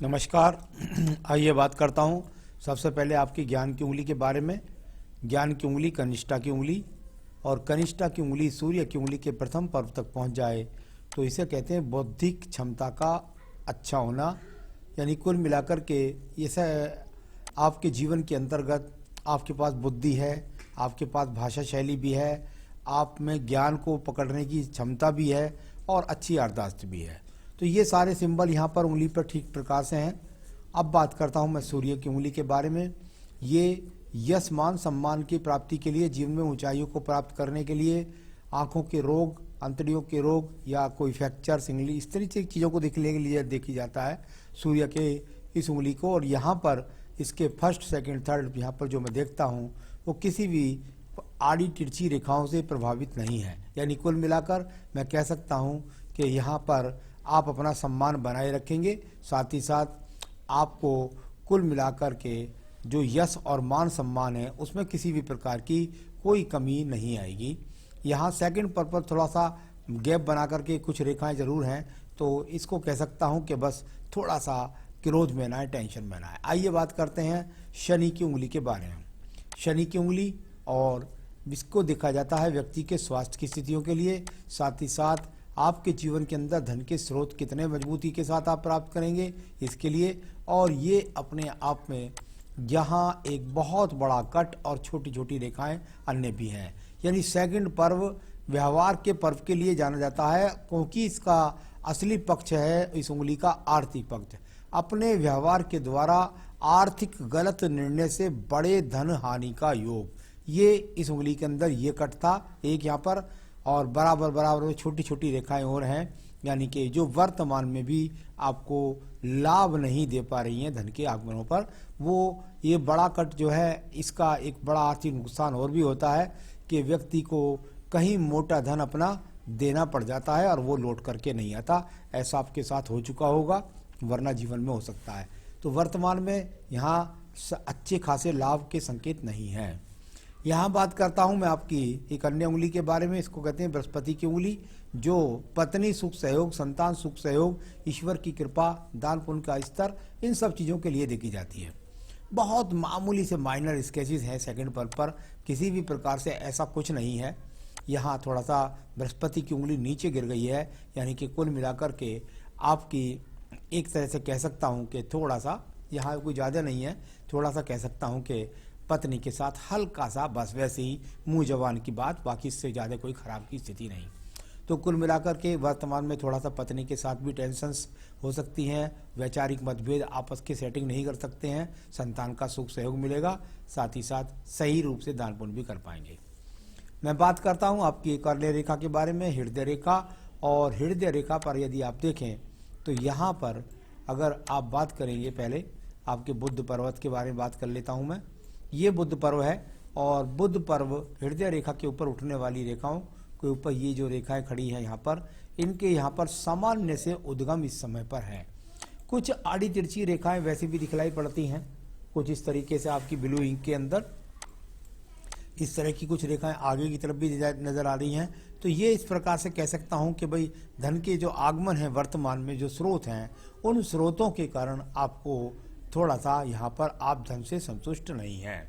नमस्कार। आइए बात करता हूँ सबसे पहले आपकी ज्ञान की उंगली के बारे में। ज्ञान की उंगली कनिष्ठा की उंगली, और कनिष्ठा की उंगली सूर्य की उंगली के प्रथम पर्व तक पहुँच जाए तो इसे कहते हैं बौद्धिक क्षमता का अच्छा होना। यानी कुल मिलाकर के इसे आपके जीवन के अंतर्गत आपके पास बुद्धि है, आपके पास भाषा शैली भी है, आप में ज्ञान को पकड़ने की क्षमता भी है और अच्छी याददाश्त भी है। तो ये सारे सिंबल यहाँ पर उंगली पर ठीक प्रकार से हैं। अब बात करता हूँ मैं सूर्य की उंगली के बारे में। ये यश मान सम्मान की प्राप्ति के लिए, जीवन में ऊंचाइयों को प्राप्त करने के लिए, आँखों के रोग, अंतड़ियों के रोग या कोई फ्रैक्चर, सिंगली, इस तरह से चीज़ों को देखने के लिए देखी जाता है सूर्य के इस उंगली को। और यहाँ पर इसके फर्स्ट, सेकंड, थर्ड यहाँ पर जो मैं देखता हूँ वो किसी भी आड़ी तिरछी रेखाओं से प्रभावित नहीं है। यानी कुल मिलाकर मैं कह सकता हूँ कि यहाँ पर आप अपना सम्मान बनाए रखेंगे, साथ ही साथ आपको कुल मिलाकर के जो यश और मान सम्मान है उसमें किसी भी प्रकार की कोई कमी नहीं आएगी। यहाँ सेकंड पर थोड़ा सा गैप बना करके कुछ रेखाएं जरूर हैं, तो इसको कह सकता हूँ कि बस थोड़ा सा क्रोध में ना आए, टेंशन में ना आए। आइए बात करते हैं शनि की उंगली के बारे में। शनि की उंगली और इसको देखा जाता है व्यक्ति के स्वास्थ्य की स्थितियों के लिए, साथ ही साथ आपके जीवन के अंदर धन के स्रोत कितने मजबूती के साथ आप प्राप्त करेंगे इसके लिए। और ये अपने आप में यहाँ एक बहुत बड़ा कट और छोटी छोटी रेखाएं अन्य भी हैं। यानी सेकंड पर्व व्यवहार के पर्व के लिए जाना जाता है, क्योंकि इसका असली पक्ष है इस उंगली का आर्थिक पक्ष। अपने व्यवहार के द्वारा आर्थिक गलत निर्णय से बड़े धन हानि का योग, ये इस उंगली के अंदर ये कट था एक यहाँ पर, और बराबर बराबर छोटी छोटी रेखाएं और हैं। यानी कि जो वर्तमान में भी आपको लाभ नहीं दे पा रही हैं धन के आगमनों पर, वो ये बड़ा कट जो है इसका एक बड़ा आर्थिक नुकसान और भी होता है कि व्यक्ति को कहीं मोटा धन अपना देना पड़ जाता है और वो लौट करके नहीं आता। ऐसा आपके साथ हो चुका होगा, वरना जीवन में हो सकता है। तो वर्तमान में यहाँ अच्छे खासे लाभ के संकेत नहीं हैं। यहाँ बात करता हूँ मैं आपकी एक अन्य उंगली के बारे में। इसको कहते हैं बृहस्पति की उंगली, जो पत्नी सुख सहयोग, संतान सुख सहयोग, ईश्वर की कृपा, दान पुण्य का स्तर, इन सब चीज़ों के लिए देखी जाती है। बहुत मामूली से माइनर स्केचेस हैं सेकंड पर किसी भी प्रकार से ऐसा कुछ नहीं है। यहाँ थोड़ा सा बृहस्पति की उंगली नीचे गिर गई है, यानी कि कुल मिलाकर के आपकी एक तरह से कह सकता हूँ कि थोड़ा सा, यहाँ कोई ज़्यादा नहीं है, थोड़ा सा कह सकता हूँ कि पत्नी के साथ हल्का सा, बस वैसे ही मुंह जवान की बात, बाकी इससे ज़्यादा कोई खराब की स्थिति नहीं। तो कुल मिलाकर के वर्तमान में थोड़ा सा पत्नी के साथ भी टेंशन्स हो सकती हैं, वैचारिक मतभेद, आपस की सेटिंग नहीं कर सकते हैं, संतान का सुख सहयोग मिलेगा, साथ ही साथ सही रूप से दान पुण्य भी कर पाएंगे। मैं बात करता हूँ आपकी एक अन्य रेखा के बारे में, हृदय रेखा। और हृदय रेखा पर यदि आप देखें तो यहाँ पर अगर आप बात करेंगे, पहले आपके बुध पर्वत के बारे में बात कर लेता हूँ मैं। ये बुध पर्व है और बुध पर्व हृदय रेखा के ऊपर उठने वाली रेखाओं के ऊपर ये जो रेखाएं खड़ी हैं यहाँ पर, इनके यहाँ पर सामान्य से उद्गम इस समय पर है। कुछ आड़ी तिरछी रेखाएं वैसे भी दिखलाई पड़ती हैं, कुछ इस तरीके से आपकी ब्लू इंक के अंदर इस तरह की कुछ रेखाएं आगे की तरफ भी नजर आ रही हैं। तो ये इस प्रकार से कह सकता हूँ कि भाई धन के जो आगमन है वर्तमान में, जो स्रोत हैं, उन स्रोतों के कारण आपको थोड़ा सा यहाँ पर आप धन से संतुष्ट नहीं हैं।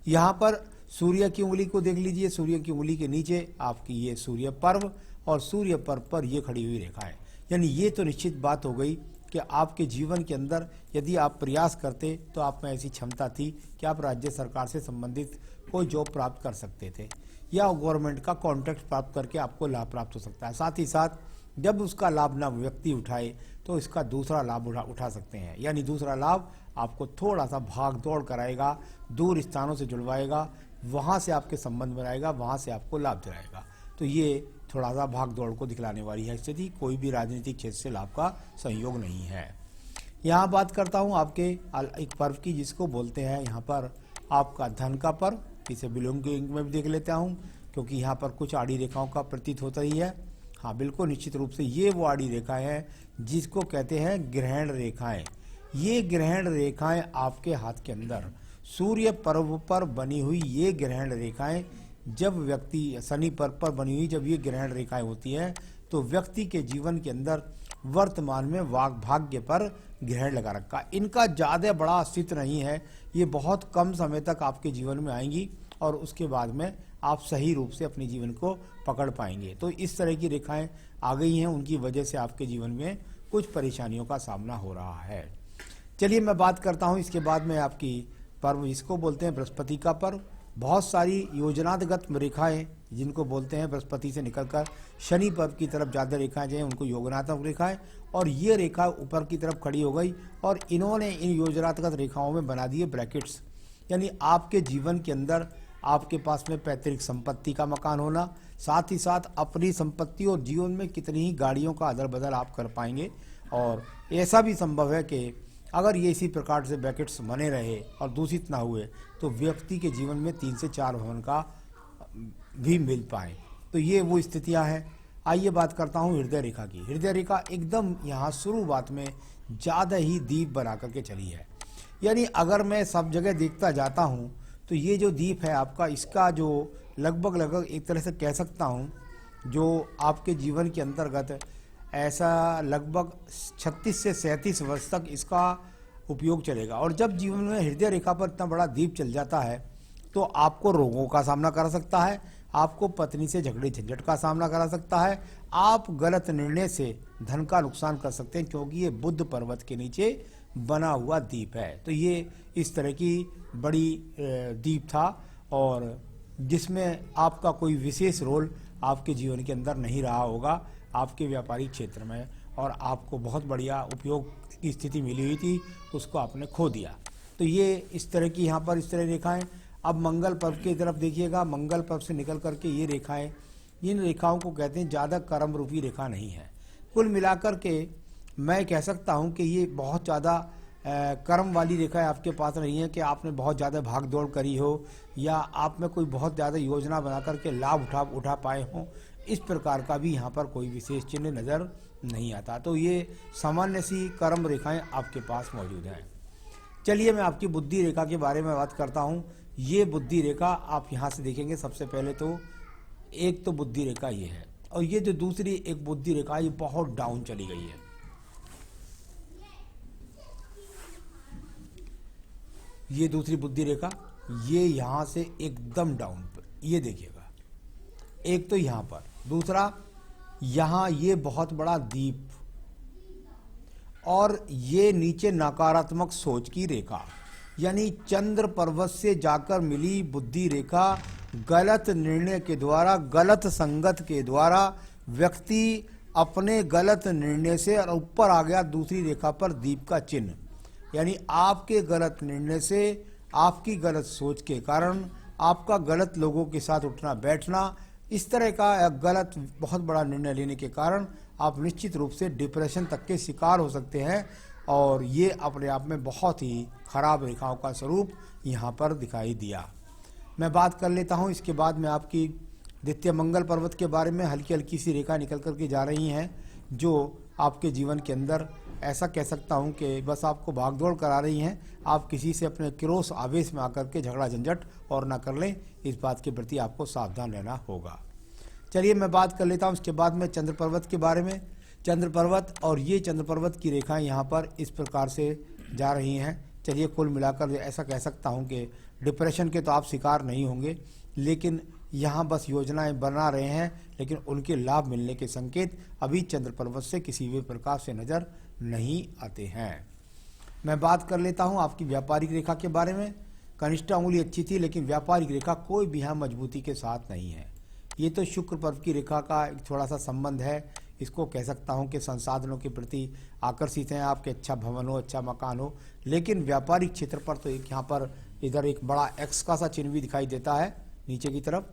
यहाँ पर सूर्य की उंगली को देख लीजिए। सूर्य की उंगली के नीचे आपकी ये सूर्य पर्व, और सूर्य पर्व पर ये खड़ी हुई रेखा है। यानी ये तो निश्चित बात हो गई कि आपके जीवन के अंदर यदि आप प्रयास करते तो आप में ऐसी क्षमता थी कि आप राज्य सरकार से संबंधित कोई जॉब प्राप्त कर सकते थे, या गवर्नमेंट का कॉन्ट्रैक्ट प्राप्त करके आपको लाभ प्राप्त हो सकता है। साथ ही साथ जब उसका लाभ ना व्यक्ति उठाए तो इसका दूसरा लाभ उठा सकते हैं। यानी दूसरा लाभ आपको थोड़ा सा भाग दौड़ कराएगा, दूर स्थानों से जुड़वाएगा, वहाँ से आपके संबंध बनाएगा, वहाँ से आपको लाभ दिलाएगा। तो ये थोड़ा सा भाग दौड़ को दिखलाने वाली है स्थिति, कोई भी राजनीतिक क्षेत्र से लाभ का संयोग नहीं है। यहाँ बात करता हूँ आपके एक पर्व की, जिसको बोलते हैं यहाँ पर आपका धन का पर्व। इसे बिलोंगिंग में भी देख लेता हूँ, क्योंकि यहाँ पर कुछ आड़ी रेखाओं का प्रतीत होता ही है। हाँ बिल्कुल निश्चित रूप से ये वो आड़ी रेखाएं हैं जिसको कहते हैं ग्रहण रेखाएं। ये ग्रहण रेखाएं आपके हाथ के अंदर सूर्य पर्व पर बनी हुई ये ग्रहण रेखाएं, जब व्यक्ति शनि पर्व पर बनी हुई जब ये ग्रहण रेखाएं होती हैं तो व्यक्ति के जीवन के अंदर वर्तमान में वाग भाग्य पर ग्रहण लगा रखा। इनका ज़्यादा बड़ा अस्तित्व नहीं है, ये बहुत कम समय तक आपके जीवन में आएंगी और उसके बाद में आप सही रूप से अपने जीवन को पकड़ पाएंगे। तो इस तरह की रेखाएं आ गई हैं, उनकी वजह से आपके जीवन में कुछ परेशानियों का सामना हो रहा है। चलिए मैं बात करता हूं इसके बाद में आपकी पर्व, इसको बोलते हैं बृहस्पति का पर्व। बहुत सारी योजनागत रेखाएं जिनको बोलते हैं बृहस्पति से निकलकर शनि पर्व की तरफ ज़्यादा रेखाएं जो हैं उनको योजनात्मक रेखाएं, और ये रेखा ऊपर की तरफ खड़ी हो गई और इन्होंने इन योजनात्मक रेखाओं में बना दिए ब्रैकेट्स। यानी आपके जीवन के अंदर आपके पास में पैतृक संपत्ति का मकान होना, साथ ही साथ अपनी संपत्ति और जीवन में कितनी ही गाड़ियों का अदल बदल आप कर पाएंगे। और ऐसा भी संभव है कि अगर ये इसी प्रकार से ब्रैकेट्स बने रहे और दूषित ना हुए तो व्यक्ति के जीवन में 3 से 4 भवन का भी मिल पाए। तो ये वो स्थितियां हैं। आइए बात करता हूँ हृदय रेखा की। हृदय रेखा एकदम यहाँ शुरुआत में ज़्यादा ही दीप बना करके चली है। यानी अगर मैं सब जगह देखता जाता हूँ तो ये जो दीप है आपका, इसका जो लगभग एक तरह से कह सकता हूँ जो आपके जीवन के अंतर्गत ऐसा लगभग 36 से 37 वर्ष तक इसका उपयोग चलेगा। और जब जीवन में हृदय रेखा पर इतना बड़ा दीप चल जाता है तो आपको रोगों का सामना करा सकता है, आपको पत्नी से झगड़े झंझट का सामना करा सकता है, आप गलत निर्णय से धन का नुकसान कर सकते हैं, क्योंकि ये बुद्ध पर्वत के नीचे बना हुआ दीप है। तो ये इस तरह की बड़ी दीप था और जिसमें आपका कोई विशेष रोल आपके जीवन के अंदर नहीं रहा होगा आपके व्यापारिक क्षेत्र में, और आपको बहुत बढ़िया उपयोग की स्थिति मिली हुई थी, उसको आपने खो दिया। तो ये इस तरह की यहाँ पर इस तरह रेखाएं। अब मंगल पर्व की तरफ देखिएगा, मंगल पर्व से निकल करके ये रेखाएं, इन रेखाओं को कहते हैं ज़्यादा कर्म रूपी रेखा नहीं है। कुल मिलाकर के मैं कह सकता हूँ कि ये बहुत ज़्यादा कर्म वाली रेखाएं आपके पास नहीं है कि आपने बहुत ज़्यादा भाग दौड़ करी हो या आप में कोई बहुत ज़्यादा योजना बना करके लाभ उठा पाए हों। इस प्रकार का भी यहाँ पर कोई विशेष चिन्ह नज़र नहीं आता। तो ये सामान्य सी कर्म रेखाएं आपके पास मौजूद हैं। चलिए मैं आपकी बुद्धि रेखा के बारे में बात करता हूँ। ये बुद्धि रेखा आप यहाँ से देखेंगे, सबसे पहले तो एक तो बुद्धि रेखा ये है, और ये जो दूसरी एक बुद्धि रेखा ये बहुत डाउन चली गई है। ये दूसरी बुद्धि रेखा ये यहाँ से एकदम डाउन पर, ये देखिएगा, एक तो यहाँ पर, दूसरा यहाँ ये बहुत बड़ा दीप, और ये नीचे नकारात्मक सोच की रेखा। यानी चंद्र पर्वत से जाकर मिली बुद्धि रेखा, गलत निर्णय के द्वारा, गलत संगत के द्वारा व्यक्ति अपने गलत निर्णय से और ऊपर आ गया दूसरी रेखा पर दीप का चिन्ह। यानी आपके गलत निर्णय से, आपकी गलत सोच के कारण, आपका गलत लोगों के साथ उठना बैठना, इस तरह का गलत बहुत बड़ा निर्णय लेने के कारण आप निश्चित रूप से डिप्रेशन तक के शिकार हो सकते हैं। और ये अपने आप में बहुत ही खराब रेखाओं का स्वरूप यहाँ पर दिखाई दिया। मैं बात कर लेता हूँ इसके बाद में आपकी द्वितीय मंगल पर्वत के बारे में। हल्की हल्की सी रेखा निकल करके जा रही हैं जो आपके जीवन के अंदर ऐसा कह सकता हूँ कि बस आपको भागदौड़ करा रही हैं। आप किसी से अपने क्रोध आवेश में आकर के झगड़ा झंझट और ना कर लें, इस बात के प्रति आपको सावधान रहना होगा। चलिए मैं बात कर लेता हूँ इसके बाद में चंद्र पर्वत के बारे में। चंद्र पर्वत और ये चंद्र पर्वत की रेखाएं यहाँ पर इस प्रकार से जा रही हैं। चलिए कुल मिलाकर ऐसा कह सकता हूँ कि डिप्रेशन के तो आप शिकार नहीं होंगे, लेकिन यहाँ बस योजनाएं बना रहे हैं, लेकिन उनके लाभ मिलने के संकेत अभी चंद्र पर्वत से किसी भी प्रकार से नज़र नहीं आते हैं। मैं बात कर लेता हूँ आपकी व्यापारिक रेखा के बारे में। कनिष्ठा उंगली अच्छी थी, लेकिन व्यापारिक रेखा कोई भी यहाँ मजबूती के साथ नहीं है। ये तो शुक्र पर्व की रेखा का एक थोड़ा सा संबंध है। इसको कह सकता हूँ कि संसाधनों के प्रति आकर्षित हैं आपके, अच्छा भवन हो, अच्छा मकान हो, लेकिन व्यापारिक क्षेत्र पर तो एक यहाँ पर इधर एक बड़ा एक्स का सा चिन्ह भी दिखाई देता है नीचे की तरफ।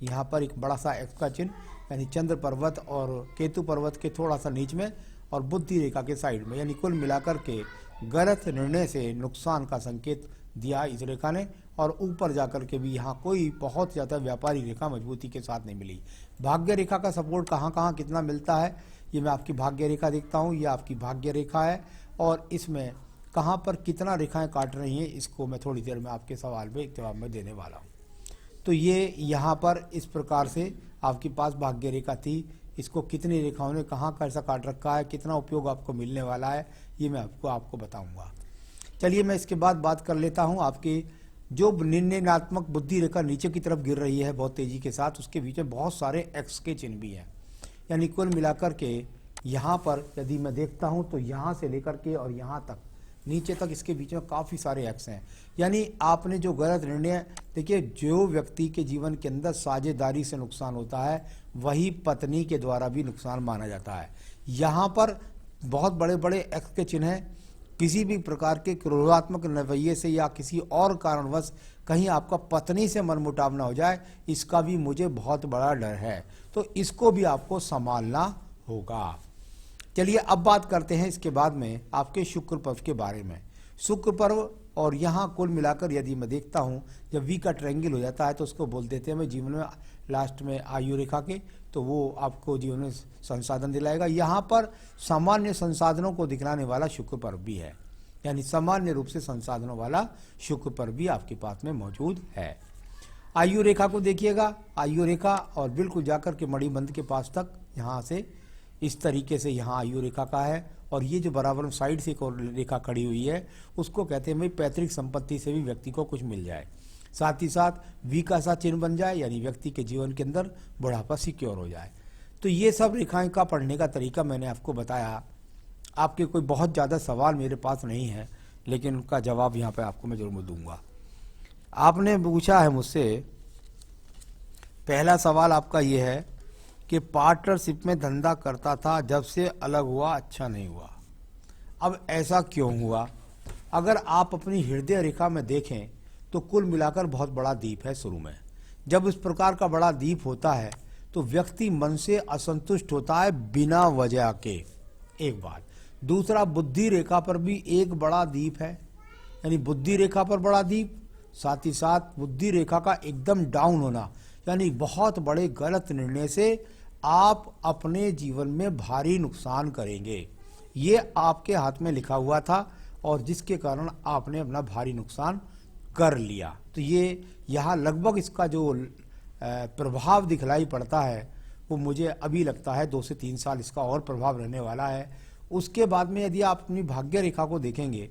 यहाँ पर एक बड़ा सा एक्स का चिन्ह, यानी चंद्र पर्वत और केतु पर्वत के थोड़ा सा नीच में और बुद्धि रेखा के साइड में। यानी कुल मिलाकर के गलत निर्णय से नुकसान का संकेत दिया इस रेखा ने। और ऊपर जाकर के भी यहाँ कोई बहुत ज़्यादा व्यापारिक रेखा मजबूती के साथ नहीं मिली। भाग्य रेखा का सपोर्ट कहाँ कहाँ कितना मिलता है, ये मैं आपकी भाग्य रेखा देखता हूँ। ये आपकी भाग्य रेखा है और इसमें कहाँ पर कितना रेखाएं काट रही हैं, इसको मैं थोड़ी देर में आपके सवाल में एक जवाब में देने वाला हूँ। तो ये यहाँ पर इस प्रकार से आपके पास भाग्य रेखा थी, इसको कितनी रेखाओं ने कहाँ कैसा काट रखा है, कितना उपयोग आपको मिलने वाला है, ये मैं आपको बताऊंगा। चलिए मैं इसके बाद बात कर लेता हूँ आपकी जो निर्णयात्मक बुद्धि रेखा नीचे की तरफ गिर रही है बहुत तेजी के साथ, उसके बीच में बहुत सारे एक्स के चिन्ह भी हैं। यानी कुल मिलाकर के यहाँ पर यदि मैं देखता हूँ तो यहाँ से लेकर के और यहाँ तक नीचे तक इसके बीच में काफ़ी सारे एक्स हैं। यानी आपने जो गलत निर्णय, देखिए जो व्यक्ति के जीवन के अंदर साझेदारी से नुकसान होता है वही पत्नी के द्वारा भी नुकसान माना जाता है। यहाँ पर बहुत बड़े बड़े एक्स के चिन्ह हैं। किसी भी प्रकार के क्रोधात्मक रवैये से या किसी और कारणवश कहीं आपका पत्नी से मनमुटाव ना हो जाए, इसका भी मुझे बहुत बड़ा डर है, तो इसको भी आपको संभालना होगा। चलिए अब बात करते हैं इसके बाद में आपके शुक्र पर्व के बारे में। शुक्र पर्व और यहाँ कुल मिलाकर यदि मैं देखता हूँ जब वी का ट्रायंगल हो जाता है तो उसको बोल देते हैं मैं जीवन में लास्ट में आयु रेखा के, तो वो आपको जीवन में संसाधन दिलाएगा। यहाँ पर सामान्य संसाधनों को दिखलाने वाला शुक्र पर्व भी है, यानी सामान्य रूप से संसाधनों वाला शुक्र पर्व भी आपके पास में मौजूद है। आयु रेखा को देखिएगा, आयु रेखा और बिल्कुल जाकर के मणिबंध के पास तक यहाँ से इस तरीके से यहाँ आयु रेखा का है, और ये जो बराबर साइड से एक और रेखा खड़ी हुई है उसको कहते हैं भाई पैतृक संपत्ति से भी व्यक्ति को कुछ मिल जाए, साथ ही साथ वी का सा चिन्ह बन जाए, यानी व्यक्ति के जीवन के अंदर बुढ़ापा सिक्योर हो जाए। तो ये सब रेखाएं का पढ़ने का तरीका मैंने आपको बताया। आपके कोई बहुत ज़्यादा सवाल मेरे पास नहीं है, लेकिन उनका जवाब यहाँ पे आपको मैं जरूर दूंगा। आपने पूछा है मुझसे, पहला सवाल आपका ये है कि पार्टनरशिप में धंधा करता था, जब से अलग हुआ अच्छा नहीं हुआ। अब ऐसा क्यों हुआ? अगर आप अपनी हृदय रेखा में देखें तो कुल मिलाकर बहुत बड़ा दीप है शुरू में। जब इस प्रकार का बड़ा दीप होता है तो व्यक्ति मन से असंतुष्ट होता है बिना वजह के, एक बात। दूसरा, बुद्धि रेखा पर भी एक बड़ा दीप है, यानी बुद्धि रेखा पर बड़ा दीप, साथ ही साथ बुद्धि रेखा का एकदम डाउन होना, यानी बहुत बड़े गलत निर्णय से आप अपने जीवन में भारी नुकसान करेंगे। ये आपके हाथ में लिखा हुआ था और जिसके कारण आपने अपना भारी नुकसान कर लिया। तो ये यहाँ लगभग इसका जो प्रभाव दिखलाई पड़ता है वो मुझे अभी लगता है 2 से 3 साल इसका और प्रभाव रहने वाला है। उसके बाद में यदि आप अपनी भाग्य रेखा को देखेंगे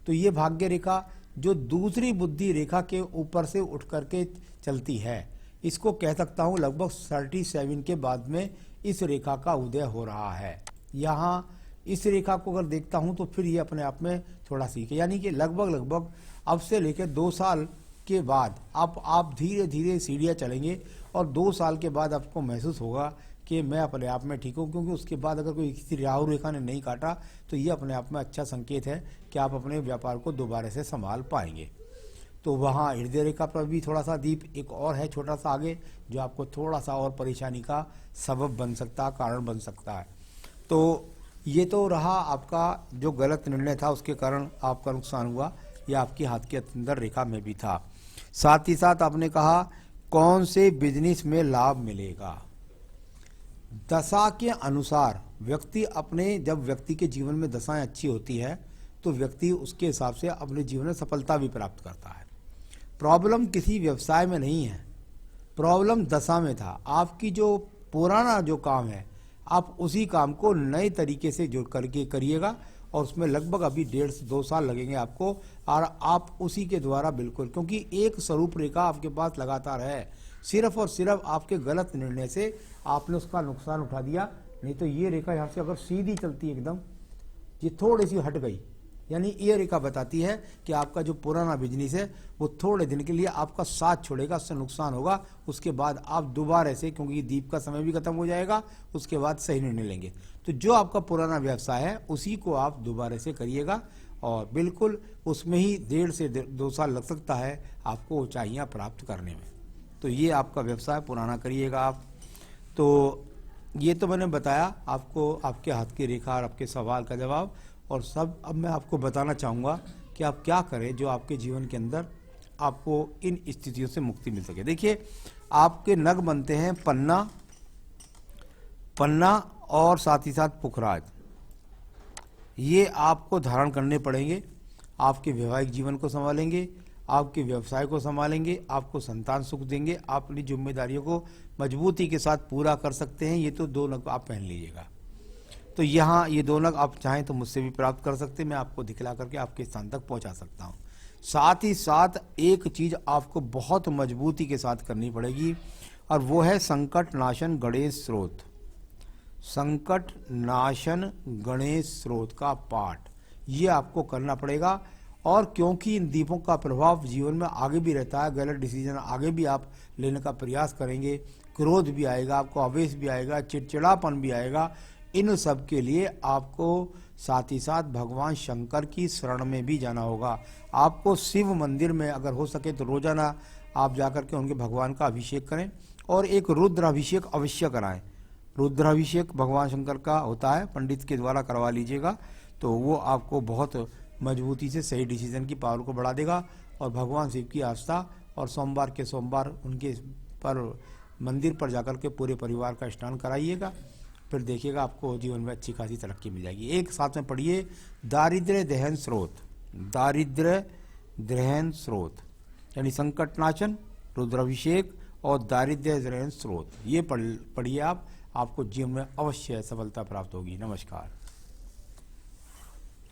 तो ये भाग्य रेखा जो दूसरी बुद्धि रेखा के ऊपर से उठ करके चलती है, इसको कह सकता हूँ लगभग 37 के बाद में इस रेखा का उदय हो रहा है। यहाँ इस रेखा को अगर देखता हूँ तो फिर ये अपने आप में थोड़ा सीखे, यानी कि लगभग अब से लेकर 2 साल के बाद आप धीरे धीरे सीढ़ियाँ चलेंगे और 2 साल के बाद आपको महसूस होगा कि मैं अपने आप में ठीक हूँ, क्योंकि उसके बाद अगर कोई किसी राहु रेखा ने नहीं काटा तो ये अपने आप में अच्छा संकेत है कि आप अपने व्यापार को दोबारा से संभाल पाएंगे। तो वहाँ हृदय रेखा पर भी थोड़ा सा दीप एक और है छोटा सा आगे, जो आपको थोड़ा सा और परेशानी का सबब बन सकता है, कारण बन सकता है। तो ये तो रहा आपका जो गलत निर्णय था उसके कारण आपका नुकसान हुआ, या आपके हाथ के अंदर रेखा में भी था। साथ ही साथ आपने कहा कौन से बिजनेस में लाभ मिलेगा। दशा के अनुसार व्यक्ति अपने, जब व्यक्ति के जीवन में दशाएं अच्छी होती है तो व्यक्ति उसके हिसाब से अपने जीवन में सफलता भी प्राप्त करता है। प्रॉब्लम किसी व्यवसाय में नहीं है, प्रॉब्लम दशा में था। आपकी जो पुराना जो काम है आप उसी काम को नए तरीके से जोड़ करके करिएगा, और उसमें लगभग अभी 1.5 से 2 साल लगेंगे आपको, और आप उसी के द्वारा बिल्कुल, क्योंकि एक स्वरूप रेखा आपके पास लगातार है, सिर्फ और सिर्फ आपके गलत निर्णय से आपने उसका नुकसान उठा दिया। नहीं तो ये रेखा यहाँ से अगर सीधी चलती एकदम, ये थोड़ी सी हट गई, यानी ये रेखा बताती है कि आपका जो पुराना बिजनेस है वो थोड़े दिन के लिए आपका साथ छोड़ेगा, उससे नुकसान होगा। उसके बाद आप दोबारा से, क्योंकि दीप का समय भी खत्म हो जाएगा, उसके बाद सही निर्णय लेंगे। तो जो आपका पुराना व्यवसाय है उसी को आप दोबारा से करिएगा, और बिल्कुल उसमें ही 1.5 से 2 साल लग सकता है आपको ऊंचाइयाँ प्राप्त करने में। तो ये आपका व्यवसाय पुराना करिएगा आप। तो ये तो मैंने बताया आपको आपके हाथ की रेखा और आपके सवाल का जवाब और सब। अब मैं आपको बताना चाहूँगा कि आप क्या करें जो आपके जीवन के अंदर आपको इन स्थितियों से मुक्ति मिल सके। देखिए, आपके नग बनते हैं पन्ना और साथ ही साथ पुखराज, ये आपको धारण करने पड़ेंगे। आपके वैवाहिक जीवन को संभालेंगे, आपके व्यवसाय को संभालेंगे, आपको संतान सुख देंगे, आप अपनी जिम्मेदारियों को मजबूती के साथ पूरा कर सकते हैं। ये तो 2 नग आप पहन लीजिएगा। तो यहाँ ये 2 नग आप चाहें तो मुझसे भी प्राप्त कर सकते हैं, मैं आपको दिखला करके आपके स्थान तक पहुँचा सकता हूँ। साथ ही साथ एक चीज़ आपको बहुत मजबूती के साथ करनी पड़ेगी और वो है संकट नाशन गणेश स्रोत। संकट नाशन गणेश स्रोत का पाठ ये आपको करना पड़ेगा। और क्योंकि इन दीपों का प्रभाव जीवन में आगे भी रहता है, गलत डिसीजन आगे भी आप लेने का प्रयास करेंगे, क्रोध भी आएगा, आपको आवेश भी आएगा, चिड़चिड़ापन भी आएगा। इन सब के लिए आपको साथ ही साथ भगवान शंकर की शरण में भी जाना होगा। आपको शिव मंदिर में अगर हो सके तो रोजाना आप जाकर के उनके भगवान का अभिषेक करें और एक रुद्राभिषेक अवश्य कराएं। रुद्राभिषेक भगवान शंकर का होता है, पंडित के द्वारा करवा लीजिएगा, तो वो आपको बहुत मजबूती से सही डिसीजन की पावर को बढ़ा देगा। और भगवान शिव की आस्था और सोमवार के सोमवार उनके पर मंदिर पर जाकर के पूरे परिवार का स्नान कराइएगा, फिर देखिएगा आपको जीवन में अच्छी खासी तरक्की मिल जाएगी। एक साथ में पढ़िए, दारिद्र्य दहन स्रोत, दारिद्र्य दहन स्रोत यानी संकटनाशन, रुद्राभिषेक और दारिद्र्य दहन स्रोत, ये पढ़िए आप, आपको जीवन में अवश्य सफलता प्राप्त होगी। नमस्कार।